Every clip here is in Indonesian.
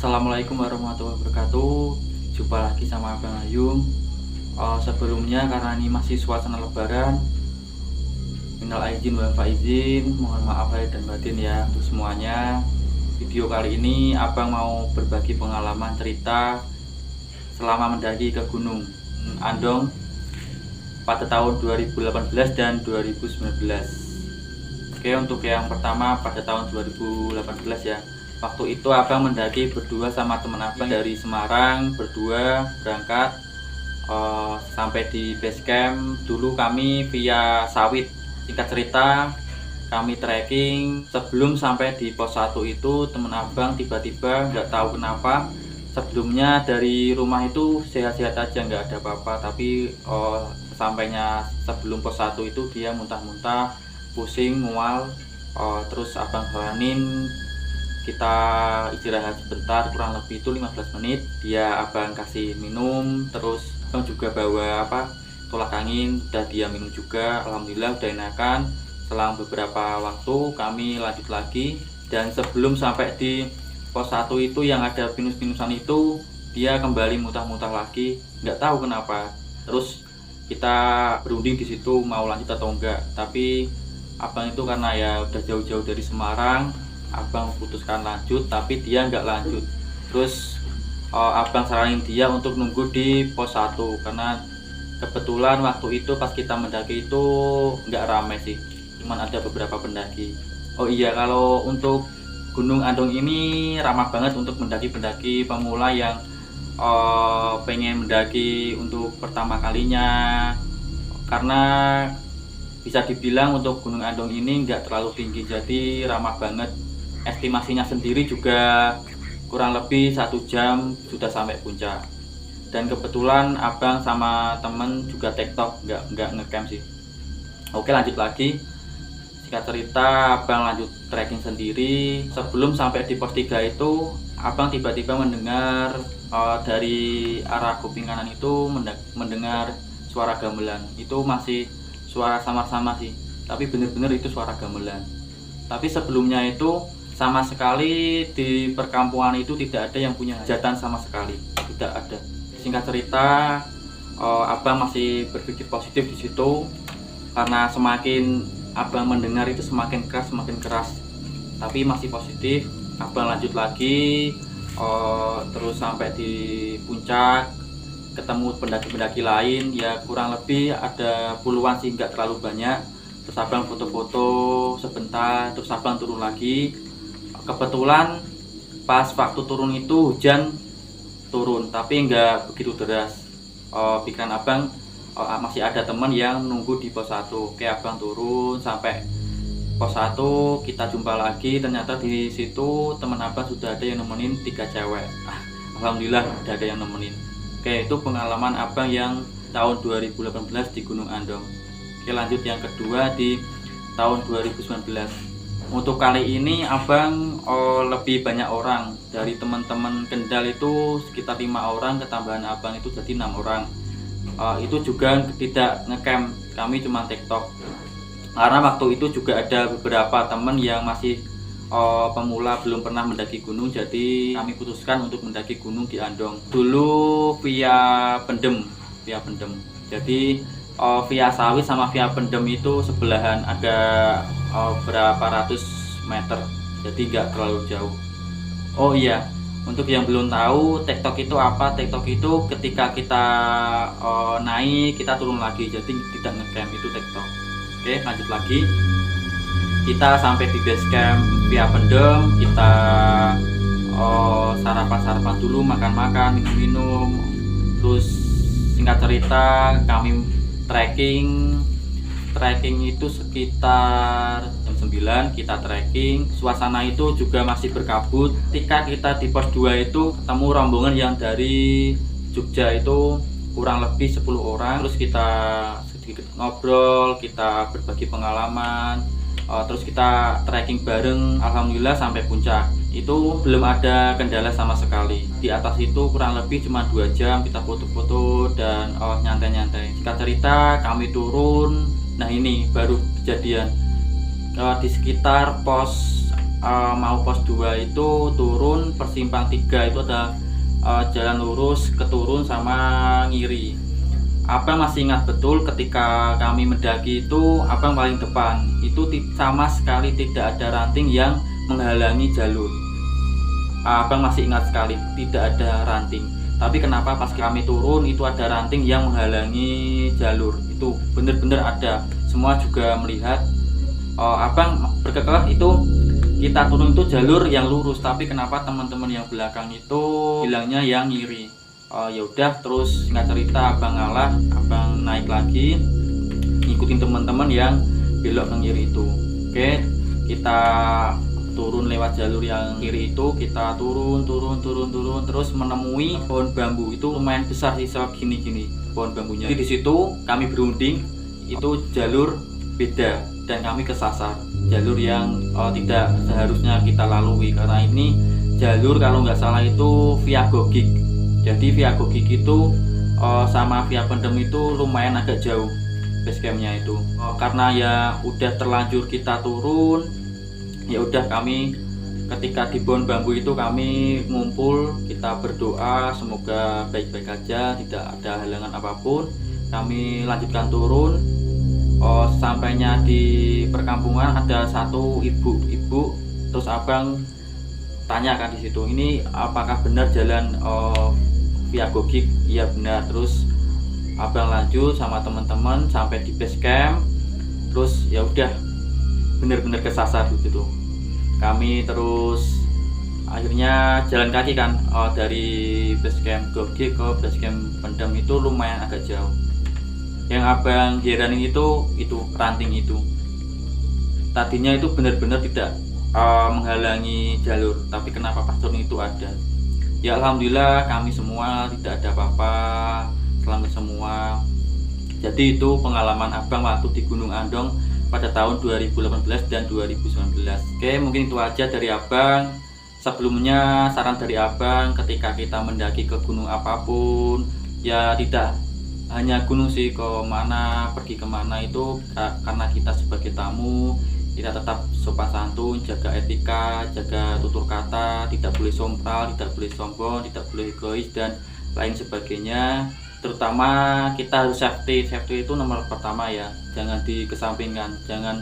Assalamualaikum warahmatullahi wabarakatuh. Jumpa lagi sama Abang Ayung. Sebelumnya karena ini masih suasana lebaran, minal aidin wal faizin, mohon maaf lahir dan batin ya untuk semuanya. Video kali ini Abang mau berbagi pengalaman cerita selama mendaki ke Gunung Andong pada tahun 2018 dan 2019. Oke, untuk yang pertama pada tahun 2018 ya. Waktu itu Abang mendaki berdua sama teman Abang dari Semarang, berdua berangkat sampai di base camp. Dulu kami via sawit. Singkat cerita, kami trekking. Sebelum sampai di pos 1 itu, teman Abang tiba-tiba nggak tahu kenapa, sebelumnya dari rumah itu sehat-sehat aja, nggak ada apa-apa. Tapi sampainya sebelum pos 1 itu dia muntah-muntah, pusing, mual. Terus Abang saranin kita istirahat sebentar, kurang lebih itu 15 menit. Abang kasih minum, terus Abang juga bawa tolak angin, udah dia minum juga. Alhamdulillah udah enakan. Selang beberapa waktu kami lanjut lagi, dan sebelum sampai di pos 1 itu yang ada pinus-pinusan itu, dia kembali muntah-muntah lagi, nggak tahu kenapa. Terus kita berunding di situ mau lanjut atau enggak, tapi Abang itu karena ya udah jauh-jauh dari Semarang, Abang putuskan lanjut, tapi dia nggak lanjut. Terus Abang saranin dia untuk nunggu di pos 1, karena kebetulan waktu itu pas kita mendaki itu nggak ramai sih, cuman ada beberapa pendaki. Oh iya, kalau untuk Gunung Andong ini ramah banget untuk pendaki-pendaki pemula yang pengen mendaki untuk pertama kalinya, karena bisa dibilang untuk Gunung Andong ini nggak terlalu tinggi, jadi ramah banget. Estimasinya sendiri juga kurang lebih 1 jam sudah sampai puncak. Dan kebetulan Abang sama temen juga tektok, nggak ngecamp sih. Oke, lanjut lagi. Singkat cerita, Abang lanjut trekking sendiri. Sebelum sampai di pos 3 itu, Abang tiba-tiba mendengar dari arah kuping kanan itu mendengar suara gamelan. Itu masih suara samar-samar sih, tapi bener-bener itu suara gamelan. Tapi sebelumnya itu sama sekali di perkampungan itu tidak ada yang punya hajatan sama sekali, tidak ada. Singkat cerita, Abang masih berpikir positif di situ, karena semakin Abang mendengar itu semakin keras, tapi masih positif. Abang lanjut lagi, terus sampai di puncak, ketemu pendaki-pendaki lain, ya kurang lebih ada puluhan sih, nggak terlalu banyak. Terus Abang foto-foto sebentar, terus Abang turun lagi. Kebetulan pas waktu turun itu hujan turun, tapi nggak begitu deras. Pikiran Abang masih ada teman yang nunggu di pos 1. Oke, Abang turun sampai pos 1, kita jumpa lagi. Ternyata di situ teman Abang sudah ada yang nemenin 3 cewek. Alhamdulillah udah ada yang nemenin. Oke, itu pengalaman Abang yang tahun 2018 di Gunung Andong. Oke, lanjut yang kedua di tahun 2019. Untuk kali ini Abang lebih banyak orang. Dari teman-teman Kendal itu sekitar 5 orang, ketambahan Abang itu jadi 6 orang. Itu juga tidak ngecamp, kami cuma tektok. Karena waktu itu juga ada beberapa teman yang masih pemula, belum pernah mendaki gunung, jadi kami putuskan untuk mendaki gunung di Andong. Dulu via Pendem. Jadi via Sawit sama via Pendem itu sebelahan, ada berapa ratus meter, jadi nggak terlalu jauh. Oh iya, untuk yang belum tahu tektok itu apa, tektok itu ketika kita naik kita turun lagi, jadi tidak ngecamp, itu tektok. Oke, lanjut lagi. Kita sampai di base camp via Pendem, kita sarapan dulu, makan-makan, minum-minum. Terus singkat cerita kami trekking itu sekitar jam 9 kita trekking. Suasana itu juga masih berkabut. Ketika kita di pos 2 itu ketemu rombongan yang dari Jogja, itu kurang lebih 10 orang. Terus kita sedikit ngobrol, kita berbagi pengalaman, terus kita trekking bareng. Alhamdulillah sampai puncak itu belum ada kendala sama sekali. Di atas itu kurang lebih cuma 2 jam kita foto-foto dan nyantai-nyantai. Singkat cerita kami turun. Nah, ini baru kejadian di sekitar pos mau pos 2 itu turun persimpang 3 itu ada jalan lurus keturun sama ngiri. Abang masih ingat betul ketika kami mendaki itu abang paling depan, itu sama sekali tidak ada ranting yang menghalangi jalur. Abang masih ingat sekali tidak ada ranting, tapi kenapa pas kami turun itu ada ranting yang menghalangi jalur. Itu benar-benar ada, semua juga melihat. Abang berkekeh itu kita turun itu jalur yang lurus, tapi kenapa teman-teman yang belakang itu bilangnya yang ngiri. Ya udah, terus singkat cerita abang ngalah, abang naik lagi ngikutin teman-teman yang belok ke kiri itu. Oke, kita turun lewat jalur yang kiri itu, kita turun terus menemui pohon bambu. Itu lumayan besar sih, segini-gini pohon bambunya. Jadi di situ kami berunding, itu jalur beda dan kami kesasar jalur yang tidak seharusnya kita lalui, karena ini jalur kalau nggak salah itu via Gogik. Jadi via Gogik itu sama via Pendem itu lumayan agak jauh basecampnya itu. Karena ya udah terlanjur kita turun, ya udah kami ketika di pohon bambu itu kami ngumpul, kita berdoa semoga baik-baik aja, tidak ada halangan apapun. Kami lanjutkan turun. Sampainya di perkampungan ada satu ibu-ibu, terus abang tanyakan di situ, ini apakah benar jalan via Gogik? Iya benar. Terus abang lanjut sama teman-teman sampai di base camp, terus ya udah bener-bener kesasar gitu tuh. Kami terus akhirnya jalan kaki kan, dari base camp Gogik ke base camp Pendem itu lumayan agak jauh. Yang abang heranin itu ranting itu. Tadinya itu benar-benar tidak menghalangi jalur, tapi kenapa pas turun itu ada. Ya alhamdulillah kami semua tidak ada apa-apa, selamat semua. Jadi itu pengalaman abang waktu di Gunung Andong pada tahun 2018 dan 2019. Oke, mungkin itu aja dari abang. Sebelumnya saran dari abang, ketika kita mendaki ke gunung apapun, ya tidak hanya gunung sih, pergi kemana itu karena kita sebagai tamu, kita tetap sopan santun, jaga etika, jaga tutur kata, tidak boleh sompral, tidak boleh sombong, tidak boleh egois dan lain sebagainya. Terutama kita harus safety itu nomor pertama ya, jangan dikesampingkan, jangan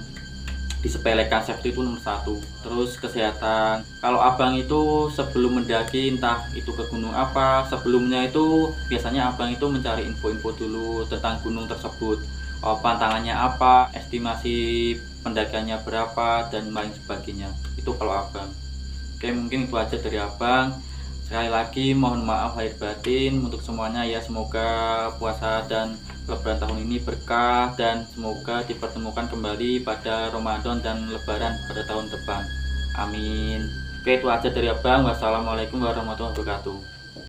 disepelekan. Safety itu nomor 1. Terus kesehatan, kalau abang itu sebelum mendaki entah itu ke gunung apa, sebelumnya itu biasanya abang itu mencari info-info dulu tentang gunung tersebut, pantangannya apa, estimasi pendakiannya berapa dan lain sebagainya. Itu kalau abang. Oke, mungkin itu aja dari abang. Sekali lagi mohon maaf lahir batin untuk semuanya ya. Semoga puasa dan Lebaran tahun ini berkah dan semoga dipertemukan kembali pada Ramadan dan Lebaran pada tahun depan. Amin. Oke, itu aja dari abang. Wassalamualaikum warahmatullahi wabarakatuh.